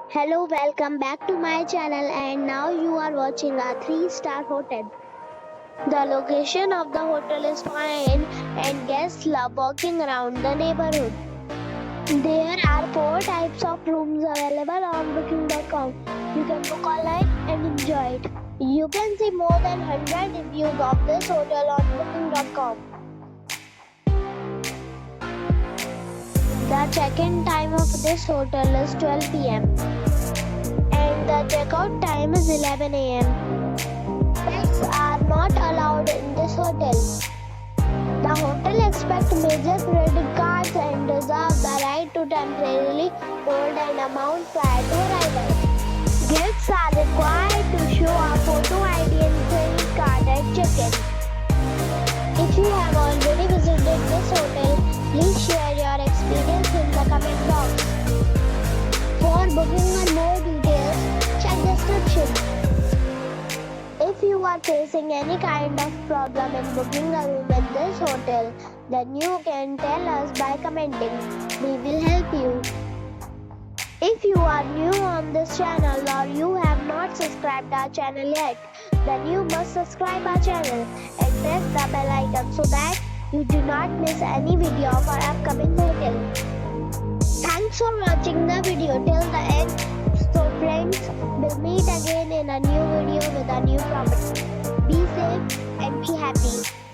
Hello, welcome back to my channel, and now you are watching a 3-star hotel. The location of the hotel is fine and guests love walking around the neighborhood. There are 4 types of rooms available on booking.com. You can book online and enjoy it. You can see more than 100 reviews of this hotel on booking.com. The check-in time of this hotel is 12 p.m. and the checkout time is 11 a.m. Pets are not allowed in this hotel. The hotel accepts major credit cards and reserves the right to temporarily hold an amount prior to arrival. Guests are required to show a photo ID and credit card at check-in. If you have already visited this hotel, please share your experience in the comment box. For booking or more details, check description. If you are facing any kind of problem in booking a room in this hotel, then you can tell us by commenting. We will help you. If you are new on this channel or you have not subscribed our channel yet, then you must subscribe our channel and press the bell icon so that you do not miss any video of our upcoming hotel. Thanks for watching the video till the end. So friends, we'll meet again in a new video with a new property. Be safe and be happy.